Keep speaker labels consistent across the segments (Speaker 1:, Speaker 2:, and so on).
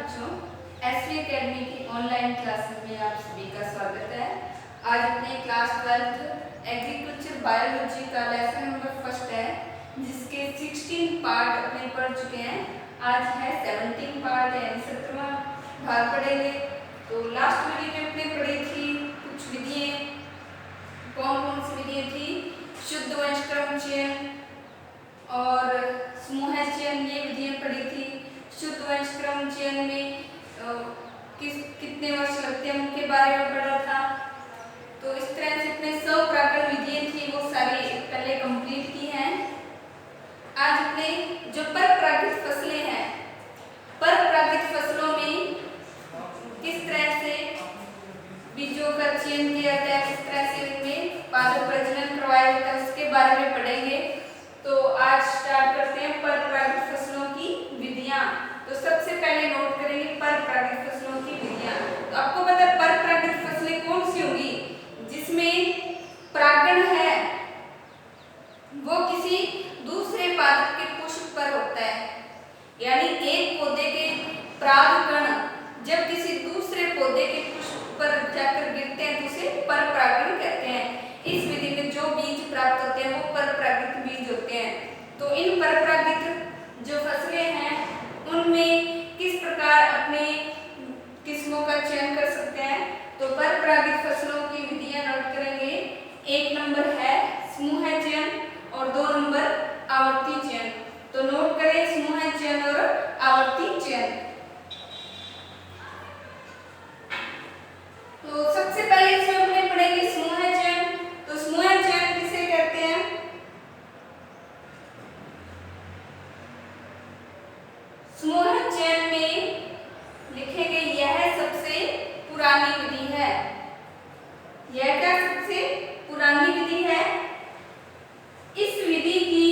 Speaker 1: बच्चों, SV academy की online classes में आप सभी का स्वागत है। आज अपने क्लास 12 एग्रीकल्चर बायोलॉजी का लेसन नंबर फर्स्ट है, जिसके 16 पार्ट अपने पढ़ चुके हैं। आज है 17 पार्ट यानी 17वां भाग पढ़ेंगे। तो लास्ट वीडियो में अपने पढ़ी थी कुछ विधियां। कौन कौन सी विधियां थी? शुद्ध वंशक्रम चयन और समूह चयन, ये विधियां पढ़ी थी। शुद्ध वंशक्रम चयन में कितने वर्ष लगते हैं उनके बारे में पढ़ा था। तो इस तरह से अपने स्वपरागण विधियां थी वो सारी पहले कंप्लीट की हैं। आज अपने जो परपरागित फसलें हैं, परपरागित फसलों में किस तरह से बीजों का चयन किया जाता है, किस तरह से उनमें पादप प्रजनन करवाया जाता है, उसके बारे में पढ़ेंगे। तो आज स्टार्ट करते हैं परपरागित फसलों की विधियां। तो सबसे पहले नोट करेंगे परपरागित फसलों की विधियां। तो आपको पता है परपरागित फसलें कौन सी होंगी? जिसमें परागण है वो किसी दूसरे पादप के पुष्प पर होता है, यानी एक पौधे के परागकण जब किसी दूसरे पौधे के पुष्प पर जाकर गिरते हैं तो उसे परपरागण कहते हैं। इस विधि में जो बीज प्राप्त होते हैं वो परपरागित बीज होते हैं। तो इन परपरागित जो फसलें हैं उनमें किस प्रकार अपने किस्मों का चयन कर सकते हैं? तो परपरागित फसलों की विधियां नोट करेंगे। 1 नंबर है समूह चयन और 2 नंबर आवर्ती चयन। तो नोट करें समूह चयन और आवर्ती चयन। तो सबसे पहले इसमें अपने पढ़ेंगे समूह चयन। तो समूह चयन किसे कहते हैं? समूह चयन में लिखेंगे यह सबसे पुरानी विधि है। यह क्या सबसे पुरानी विधि है? इस विधि की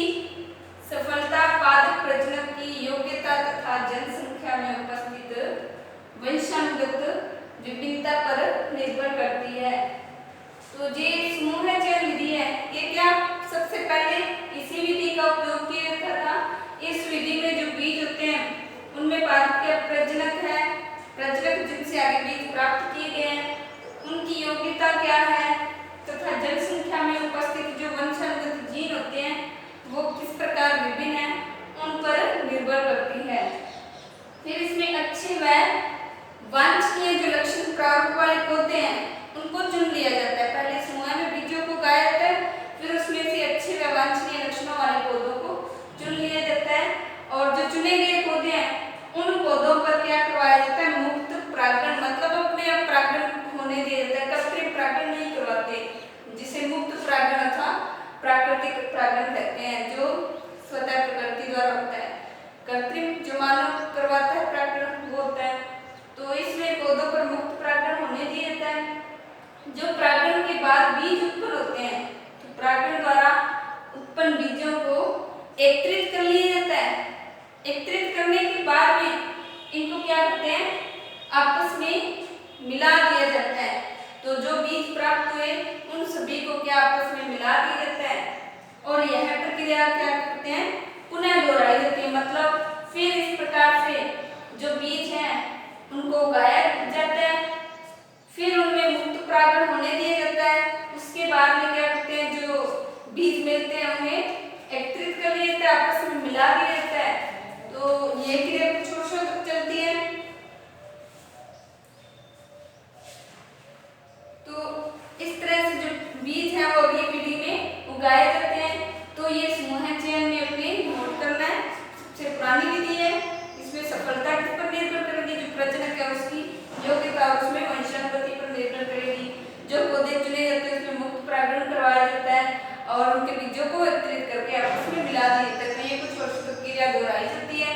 Speaker 1: सफलता पादप प्रजनन की योग्यता तथा जनसंख्या में उपस्थित वंशानुगत विभिन्नता पर निर्भर करती है। तो ये समूह चयन विधि है, ये क्या सबसे पहले इसी विधि का उपयोग किया जाता था। इस विधि में जो बीज होते हैं उनमें पादप के प्रजनक है, प्रजनक जिनसे आगे बीज प्राप्त किए गए हैं उनकी योग्यता क्या है तथा जनसंख्या में उपस्थित जो वंशानुगत जीन होते हैं वो किस प्रकार विभिन्न है उन पर निर्भर करती है। फिर इसमें अच्छे व वांछनीय जो लक्षण प्रारूप वाले पौधे हैं उनको चुन लिया जाता है। पहले समूह में बीजों को उगाया जाता है, फिर उसमें से अच्छे व वांछनीय लक्षणों वाले पौधों को चुन लिया जाता है और जो चुने गए पौधे हैं उन पौधों पर क्या करवाया जाता है? मुक्त परागण, मतलब अपने आप परागण होने दिया जाता है। कृत्रिम परागण नहीं करवाते, जिसे मुक्त परागण अथवा प्राकृतिक परागण कहते हैं, जो स्वतः प्रकृति द्वारा होता है। कृत्रिम जो मानव करवाता है परागण वो होता है। तो इसमें पौधों पर मुक्त परागण होने दिया जाता है। जो परागण के बाद बीज उत्पन्न होते हैं तो परागण द्वारा उत्पन्न बीजों को एकत्रित कर लिया जाता है। एकत्रित करने के बाद में इनको क्या करते हैं? आपस में मिला दिया जाता है। तो जो बीज प्राप्त हुए उन सभी को क्या आपस में मिला दिया जाता है और यह प्रक्रिया क्या करते हैं? पुनः दोहराई जाती है। मतलब फिर इस प्रकार से जो बीज हैं उनको उगाया जाता है, फिर उनमें मुक्त परागण होने दिया जाता है। उसके बाद में क्या करते हैं? जो बीज मिलते हैं उन्हें एकत्रित कर लिया जाता है, आपस में मिला दिया जाता है। तो ये क्रिया कुछ वर्षों तक चलती है। तो इस तरह से जो बीज हैं वो अगली पीढ़ी में उगाए जाते हैं। तो ये समूह चयन में अपने नोट करना है। सबसे पुरानी विधि है, इसमें सफलता किस पर निर्भर करेगी? जो प्रजनक है उसकी योग्यता और उसमें वंशानुगति पर निर्भर करेगी। जो पौधे चुने जाते हैं उसमें मुक्त परागण करवाया जाता है और उनके बीजों को एकत्रित करके आपस में मिला दिया जाता है। तो ये कुछ वर्षों तक क्रिया दोहराई जाती है।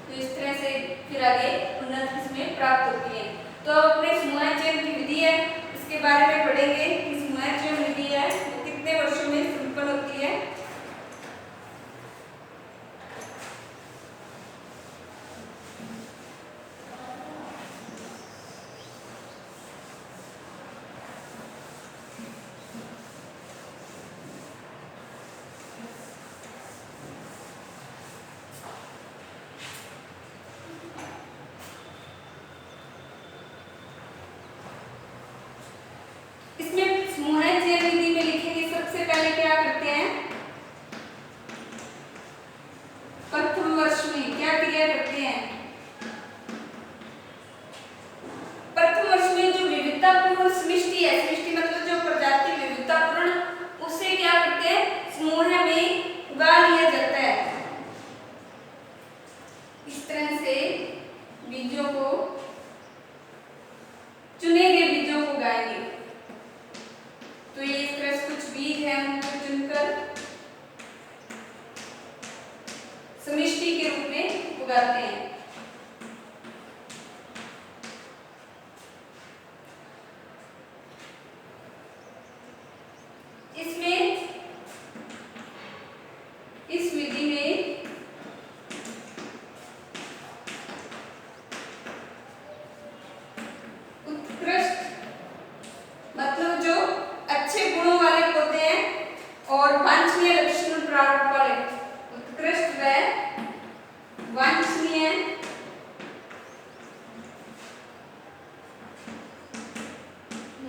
Speaker 1: तो इस तरह से फिर आगे उन्नति इसमें प्राप्त होती है। तो अपने समूह चयन की विधि है, इसके बारे में पढ़ेंगे कि समूह चयन विधि है वो कितने वर्षों में संपन्न होती है। इस तरह से बीजों को, चुने गए बीजों को उगाएंगे। तो ये इस तरह से कुछ बीज हैं, उनको चुनकर समिष्टि के रूप में उगाते हैं। इसमें, इस विधि में उत्कृष्ट मतलब जो अच्छे गुणों वाले पौधे हैं और वांछनीय लक्षण प्रारूप वाले, उत्कृष्ट व वांछनीय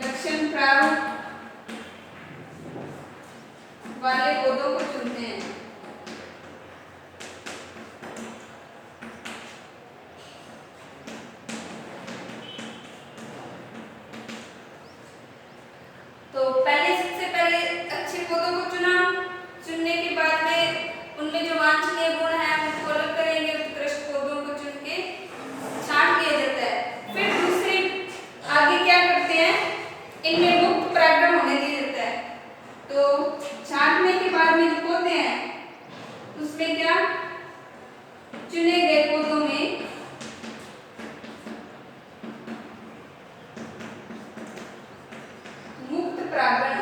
Speaker 1: लक्षण प्रारूप वाले पौधों को चुनते हैं। तो पहले, सबसे पहले अच्छे पौधों को चुना, चुनने के बाद में उनमें जो वांछनीय गुण है उनको अलग करेंगे, उत्कृष्ट पौधों को चुन के छांट दिया जाता है। फिर दूसरे आगे क्या करते हैं, इनमें मुक्त परागण होने दिया जाता है। तो छांटने के बाद में जो पौधे हैं उसमें क्या, चुने गए पौधों में मुक्त परागण,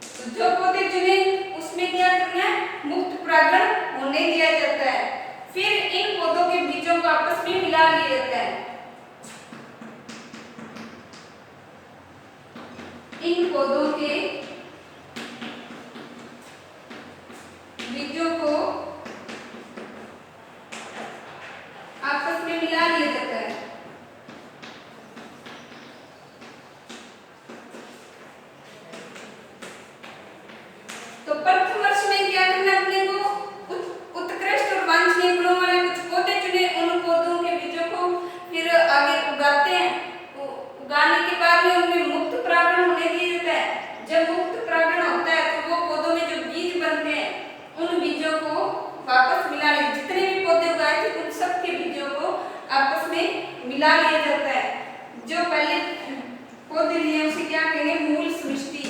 Speaker 1: तो जो पौधे चुने उसमें क्या करना है, मुक्त परागण होने दिया जाता है। फिर इन पौधों के बीजों को आपस में मिला लिया जाता है। इन पौधों के बीजों को आपस में मिला लिया जाता है। तो प्रथम वर्ष में क्या करना है, अपने को उत्कृष्ट और वांछनीय गुणों वाले कुछ पौधे चुने, उन पौधों के बीजों को फिर आगे उगाते हैं। उगाने के बाद में उनमें मुक्त परागण होने दिया जाता है। जब मुक्त परागण होता है तो वो पौधों में जो बीज बनते हैं उन बीजों को वापस मिला लिया, जितने भी पौधे उगाए थे उन सब के बीजों को आपस में मिला लिया जाता है। जो पहले पौधे लिए उसे क्या कहेंगे, मूल समिष्टि।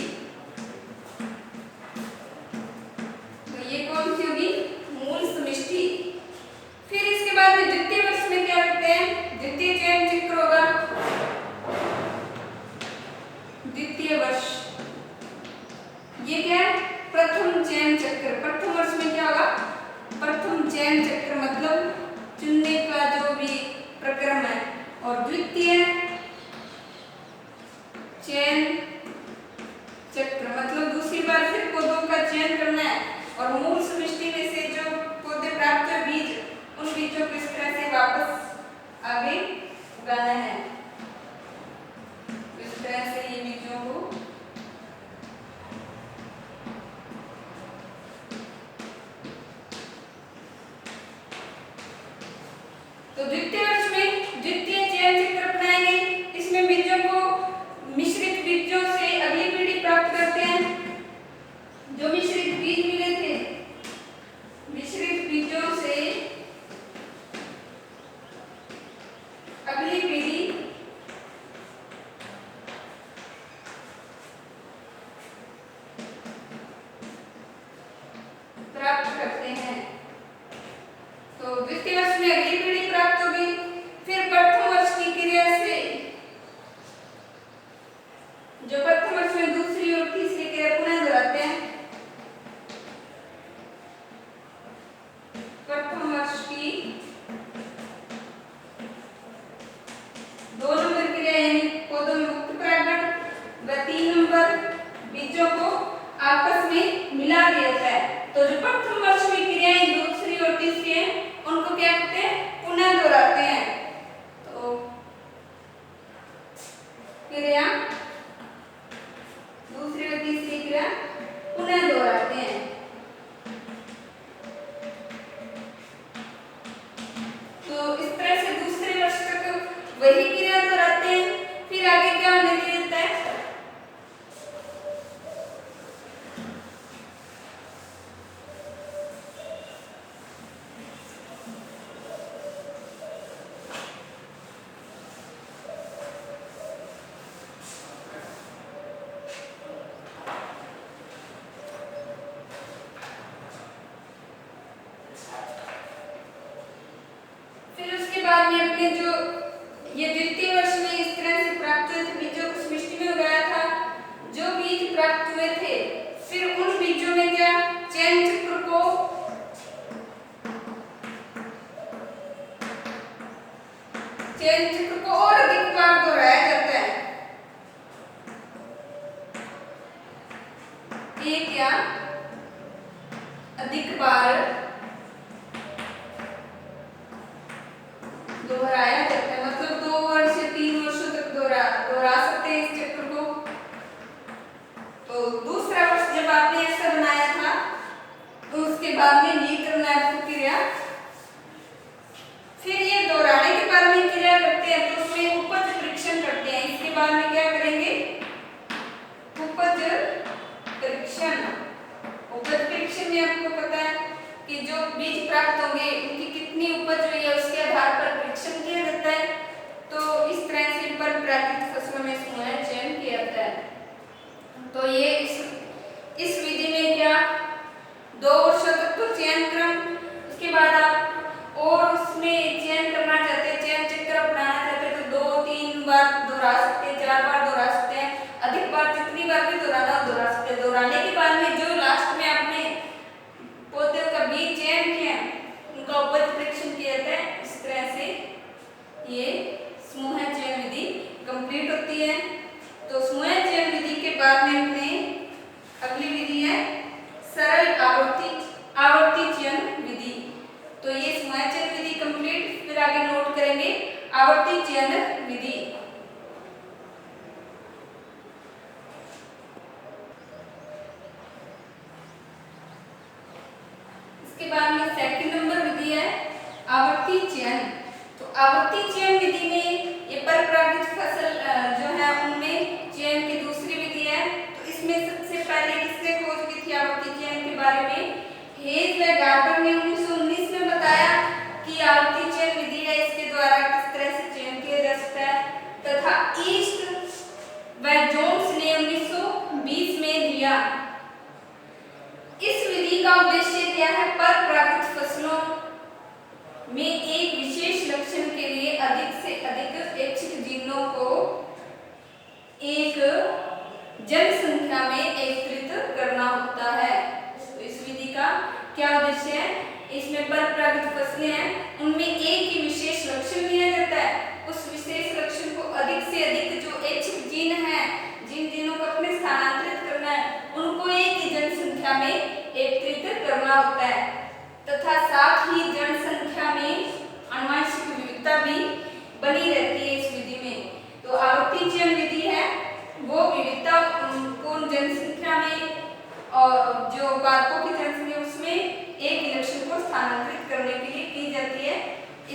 Speaker 1: तो ये कौन सी होगी, मूल समिष्टि। फिर इसके बाद में द्वितीय वर्ष में क्या करते हैं, द्वितीय चयन चक्र होगा। द्वितीय वर्ष ये क्या है, प्रथम चयन चक्र। प्रथम वर्ष में क्या होगा, प्रथम चयन चक्र मतलब चुनने का जो भी प्रक्रम है, और द्वितीय चयन चक्र मतलब दूसरी बार फिर पौधों का चयन करना है और मूल समिष्टि में से जो पौधे प्राप्त हुए बीज, उन बीजों को इस तरह से वापस आगे उगाना है। इस तरह से ये बीजों को तो द्वितीय वर्ष में द्वितीय चयन चक्र अपनाएंगे। इसमें बीजों को मिश्रित बीजों से अगली पीढ़ी प्राप्त करते हैं। जो मिश्रित बीज मिले थे, मिश्रित बीजों से अगली पीढ़ी प्राप्त करते हैं। तो द्वितीय वर्ष में अगली पीढ़ी प्राप्त होगी। फिर प्रथम वर्ष की क्रिया से, जो प्रथम वर्ष में दूसरी और तीसरी क्रिया पुनः दोहराते हैं, प्रथम वर्ष की 2 नंबर क्रिया यानी पौधों में मुक्त परागण व 3 नंबर बीजों को आपस में मिला दिया जाता है। तो जो प्रथम वर्ष में क्रियाएं दूसरी और तीसरी हैं उनको क्या कहते हैं, पुनः दोहराते हैं। तो क्रिया दूसरी और तीसरी क्रिया पुनः दोहराते हैं। तो इस तरह से दूसरे वर्ष तक वही क्रिया दोहराते हैं। बाद में अपने जो ये द्वितीय वर्ष में इस तरह से प्राप्त हुए थे बीजों को सृष्टि में उगाया था। जो बीज प्राप्त हुए थे फिर उन बीजों में क्या चयन चक्र को और अधिक बार दोहराया जाता है। एक या अधिक बार दोहराया जाता है, मतलब 2 वर्ष या 3 वर्षों तक दोहरा सकते हैं इस चक्र को। तो दूसरा वर्ष जब आपने ऐसा बनाया था तो उसके बाद में ये करना है आपको क्रिया। फिर ये दोहराने के बाद में क्रिया करते हैं तो उसमें उपज परीक्षण करते हैं। इसके बाद में क्या करेंगे? उपज परीक्षण। उपज परीक्षण में आपको पता है कि जो बीज प्राप्त होंगे उनकी कितनी उपज हुई है उसके आधार पर परीक्षण किया जाता है। तो इस तरह से पर प्राकृतिक फसलों में समूह चयन किया जाता है। तो ये इस विधि में क्या 2 वर्षों तक तो चयन क्रम, उसके बाद आप और उसमें चयन करना चाहते हैं, चयन चक्र अपनाना चाहते हैं तो 2-3 बार दोहरा सकते हैं, 4 बार दोहरा सकते हैं, अधिक बार जितनी बार भी दोहराना दोहरा सकते हैं। दोहराने के बाद में जो लास्ट में आपने पौधे का बीज चयन किया उनका उपज परीक्षण किया जाता है। इस तरह से ये समूह चयन विधि कंप्लीट होती है। तो समूह चयन विधि के बाद में अपने अगली विधि है सरल आवर्ती चयन विधि। तो ये समूह चयन विधि कंप्लीट, फिर आगे नोट करेंगे आवर्ती चयन विधि। इसके बाद में सेकंड नंबर विधि है आवर्ती चयन। तो आवर्ती चयन विधि में ये परपरागित फसल जो है उनमें चयन की दूसरी विधि है। तो इसमें सबसे पहले किसने खोज की थी आवर्ती चयन के बारे में? हेज व गार्बर ने 1919 में बताया कि आवर्ती चयन विधि है, इसके द्वारा किस तरह से चयन किया जा सकता है, तथा ईस्ट व जोन्स ने 1920 में दिया। इस विधि का उद्देश्य क्या है? परपरागित फसलों में एक विशेष लक्षण के लिए अधिक से अधिक ऐच्छिक जीनों को एक जनसंख्या में एकत्रित करना होता है। तो इस विधि का क्या उद्देश्य है? इसमें परपरागित फसलें हैं उनमें एक ही विशेष लक्षण लिया जाता है, उस विशेष लक्षण को अधिक से अधिक जो ऐच्छिक जीन है, जिन जीनों को अपने स्थानांतरित करना है, उनको एक ही जनसंख्या में एकत्रित करना होता है, तथा साथ ही जनसंख्या में आनुवंशिक विविधता भी बनी रहती है इस विधि में। तो आवर्ती चयन विधि है वो विविधता को जनसंख्या में और जो बालकों की जनसंख्या उसमें एक ही लक्षण को स्थानांतरित करने के लिए की जाती है।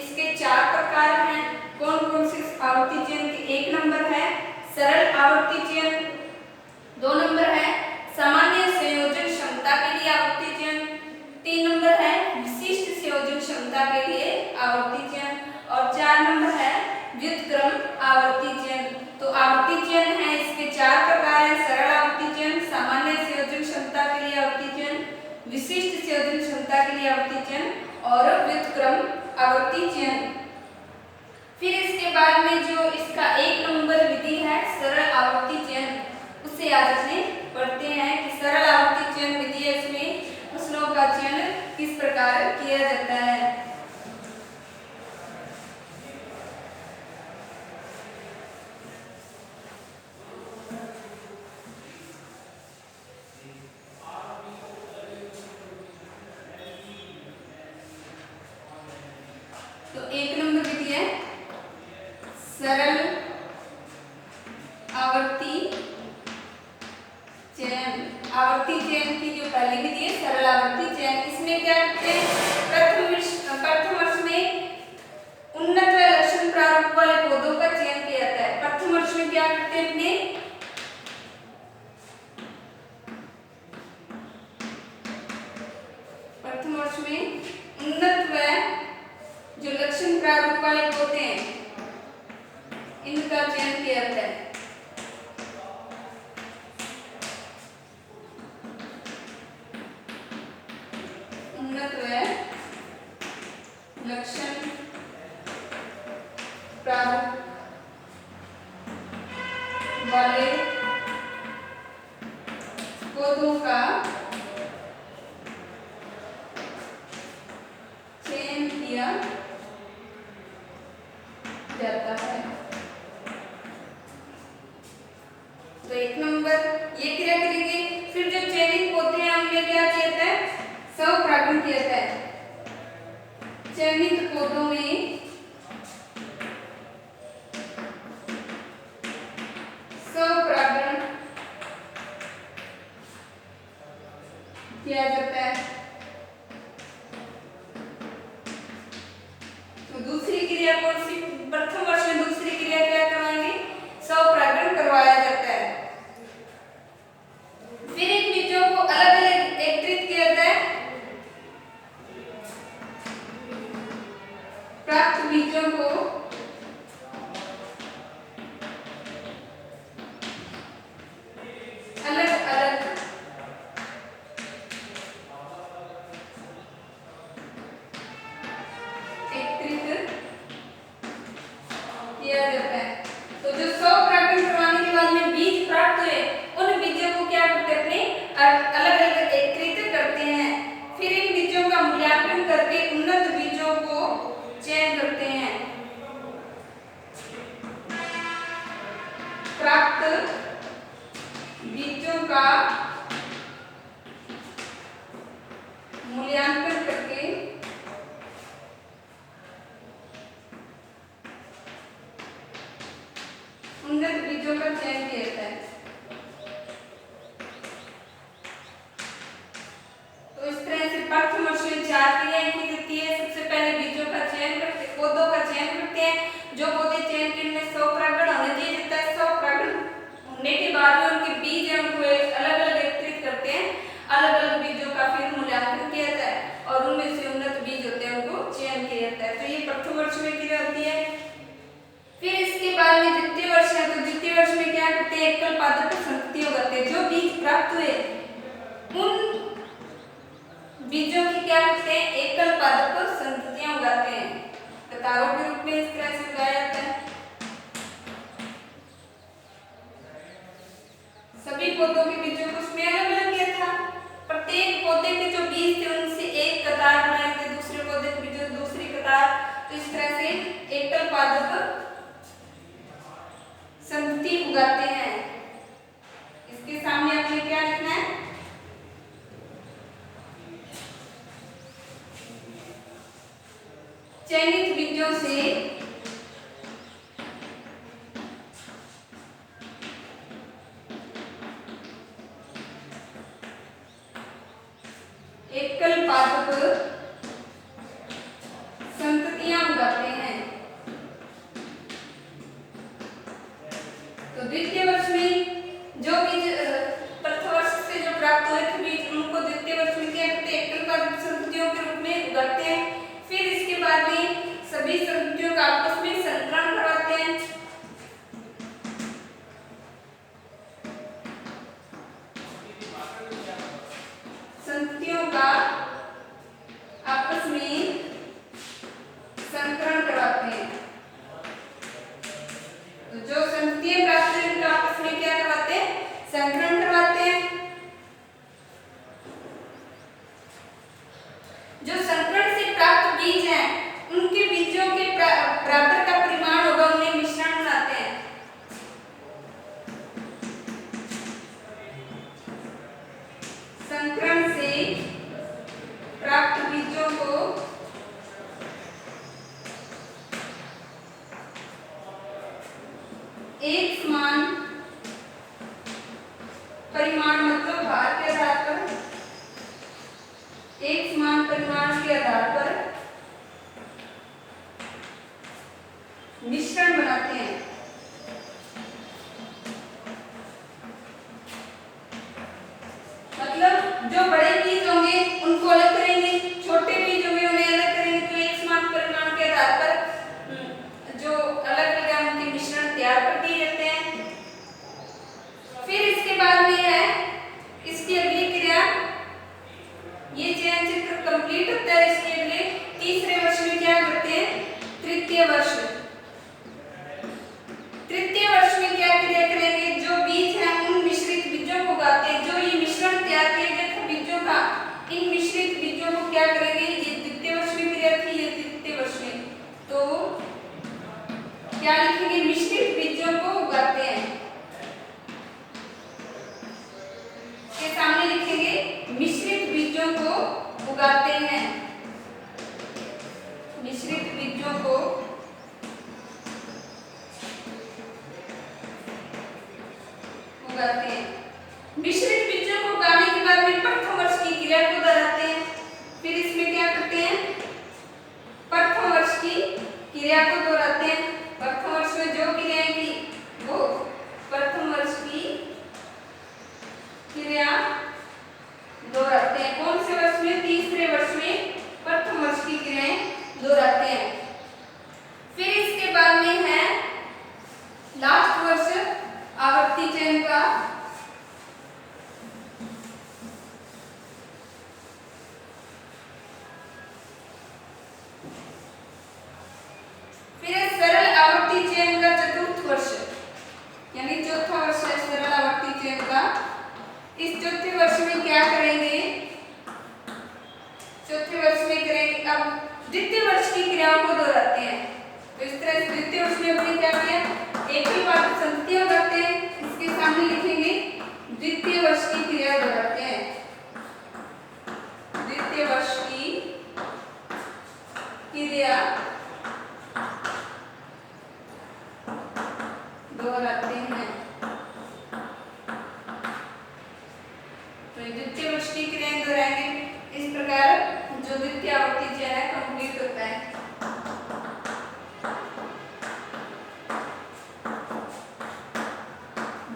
Speaker 1: इसके 4 प्रकार हैं। कौन कौन से आवर्ती चयन के? 1 नंबर है सरल आवर्ती चयन, 2 नंबर है सामान्य संयोजन क्षमता के लिए आवर्ती चयन, 3 नंबर है विशिष्ट संयोजन क्षमता के लिए आवर्ती चयन और 4 नंबर है व्युत्क्रम आवर्ती चयन। तो आवर्ती चयन है इसके 4 प्रकार हैं। सरल आवर्ती चयन, सामान्य संयोजन क्षमता के लिए आवर्ती चयन, विशिष्ट संयोजन क्षमता के लिए आवर्ती चयन और व्युत्क्रम आवर्ती चयन। फिर इसके बाद में जो इसका 1 नंबर विधि है सरल आवर्ती चयन, उसे आज अपने पढ़ते हैं कि सरल आवर्ती चयन विधि है, इसमें फसलों का चयन किस प्रकार किया जाता है। तो 1 नंबर विधि है सरल आवर्ती चयन। आवर्ती चयन की जो पहली विधि है सरल आवर्ती चयन, इसमें क्या करते हैं? प्रथम वर्ष में उन्नत व लक्षण प्रारूप वाले पौधों का चयन किया जाता है। प्रथम वर्ष में क्या करते हैं? अपने प्रथम वर्ष में उन्नत व जो लक्षण प्रारूप वाले पौधे हैं इनका चयन किया जाता है। उन्नत व लक्षण वाले पौधों का चयन किया जाता है। तो एक नंबर ये क्रिया करेंगे। फिर जो चयनित पौधे हैं उनमें क्या किया जाता है? स्वपरागण किया जाता है। चयनित पौधों में स्वपरागण किया जाता है। तो दूसरी क्रिया कौन सी? प्रथम वर्ष में दूसरी क्रिया क्या करवाएंगे? स्वपरागण करवाया जाता है। फिर इन बीजों को अलग अलग एकत्रित किया जाता है। प्राप्त बीजों को अलग अलग एकत्रित किया जाता है। तो जो स्वपरागण करवाने के बाद में बीज प्राप्त हुए उन बीजों को क्या करते हैं? अपने अलग अलग एकत्रित करते हैं। फिर इन बीजों का मूल्यांकन करके उन्नत बीजों को चयन करते हैं। प्राप्त बीजों का मूल्यांकन करके उन्नत बीजों का चयन किया जाता है। तो इस तरह से प्रथम वर्ष में 4 क्रियाएं की जाती है। सबसे पहले बीजों का चयन करते, पौधों का चयन करते हैं। जो पौधे चयन के लिए स्वपरागण होने दिया जाता है। स्वपरागण होने के बाद में उनके बीज हैं उनको अलग अलग एकत्रित करते हैं। अलग अलग बीजों का फिर मूल्यांकन किया जाता है और उनमें से उन्नत बीज होते हैं उनको चयन किया जाता है। तो ये प्रथम वर्ष में क्रिया होती है। फिर इसके बाद में द्वितीय वर्ष है। तो द्वितीय वर्ष में क्या करते हैं? एकल पादप संतति उगाते हैं। जो बीज प्राप्त हुए उन बीजों की क्या करते हैं? एकल पादप संततियां उगाते हैं। कतारों के रूप में इस तरह से उगाया जाता है। सभी पौधों के बीजों को उसमें अलग अलग किया था। प्रत्येक पौधे के जो बीज थे उनसे एक कतार बनाए थे, दूसरे पौधे के बीजों दूसरी कतार। तो इस तरह से एकल पादप संतति उगाते हैं। इसके सामने आपने क्या लिखना है? चयनित बीजों से एकल पादप संततियां उगाते हैं। तो द्वितीय वर्ष में जो बीज प्रथम वर्ष से जो प्राप्त हुए थे बीज उनको द्वितीय वर्ष में क्या करते हैं? एकल पादप संततियों के रूप में उगाते हैं। फिर इसके बाद में सभी संततियों का आपस में संकरण करवाते हैं। संततियों का आपस में संकरण करवाते हैं। तो जो संततियां प्राप्त हुई उनका आपस में क्या करवाते हैं? संकरण करवाते हैं। जो संकरण से प्राप्त बीज हैं उनके बीजों के बराबर का परिमाण होगा, उन्हें मिश्रण बनाते हैं। संकरण से प्राप्त बीजों को एक समान परिमाण मतलब भार के आधार पर, एक समान परिमाण के आधार पर मिश्रण बनाते हैं। मतलब जो बड़े बीज होंगे उनको अलग करेंगे, छोटे बीज होंगे उन्हें अलग करेंगे। तो एक समान परिमाण के आधार पर जो अलग अलग उनके मिश्रण तैयार कर दिए जाते हैं। फिर इसके बाद में है इसकी अगली क्रिया, ये चयन चक्र कंप्लीट होता है। इसके अगले तीसरे वर्ष में क्या करते हैं? तृतीय वर्ष। तृतीय वर्ष में क्या क्रिया करेंगे? दोहराते हैं। मिश्रित बीजों को उगाने के बाद में प्रथम वर्ष की क्रिया को दोहराते हैं। फिर इसमें क्या करते हैं, प्रथम वर्ष की क्रिया को दोहराते हैं। प्रथम वर्ष में जो क्रियाएं की वो प्रथम वर्ष की क्रिया दोहराते हैं। कौन से वर्ष में, तीसरे वर्ष में प्रथम वर्ष की क्रियाएं दोहराते हैं। फिर इसके बाद में है लास्ट वर्ष आवर्ती चयन का। फिर सरल आवर्ती चयन का चतुर्थ वर्ष, यानी चौथा वर्ष है सरल आवर्ती चयन का। इस चौथे वर्ष में क्या करेंगे, चौथे वर्ष में करेंगे, अब द्वितीय वर्ष की क्रियाओं को दोहराते हैं। तो इस तरह से द्वितीय वर्ष में अपने क्या किया, एक ही बात संधियां करते हैं, इसके सामने लिखेंगे द्वितीय वर्ष की क्रिया दोहराते हैं। द्वितीय वर्ष की क्रिया दोहराते हैं। तो द्वितीय वर्ष की क्रियाएं दोहराएंगे। इस प्रकार जो द्वितीय आवर्ती चयन है कंप्लीट होता है।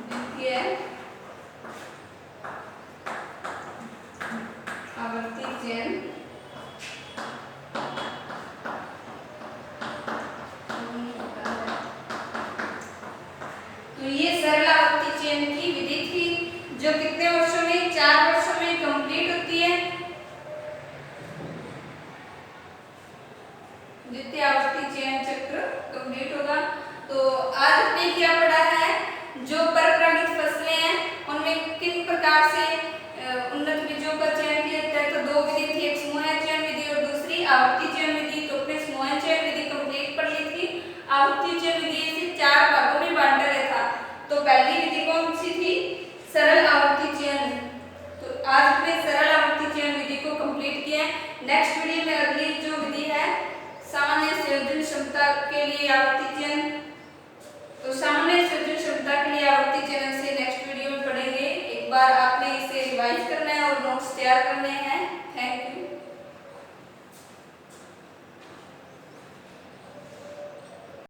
Speaker 1: द्वितीय आवर्ती चयन तो ये सरल आवर्ती चयन की विधि थी, जो कितने वर्षों में, 4 वर्षों में कंप्लीट होती है। द्वितीय आवर्ती चयन चक्र कंप्लीट होगा। तो आज हमने क्या पढ़ा है, जो परपरागित फसलें हैं उनमें किन प्रकार से उन्नत बीजों का चयन किया जाता है। तो 2 विधि थी, एक समूह चयन विधि और दूसरी आवर्ती चयन विधि। तो अपने समूह चयन विधि कंप्लीट पढ़ ली थी। आवर्ती चयन विधि से 4 भागों में बांटा गया था। तो पहली विधि कौन सी थी, सरल आवर्ती चयन। तो आज हमने सरल आवर्ती चयन विधि को कंप्लीट किया है। नेक्स्ट वीडियो में अगली जो विधि है सामान्य संयोजन क्षमता के लिए आवर्ती चयन, तो सामान्य संयोजन क्षमता के लिए आवर्ती चयन से नेक्स्ट वीडियो में पढ़ेंगे। एक बार आपने इसे रिवाइज करना है और नोट्स तैयार करने हैं। Thank you.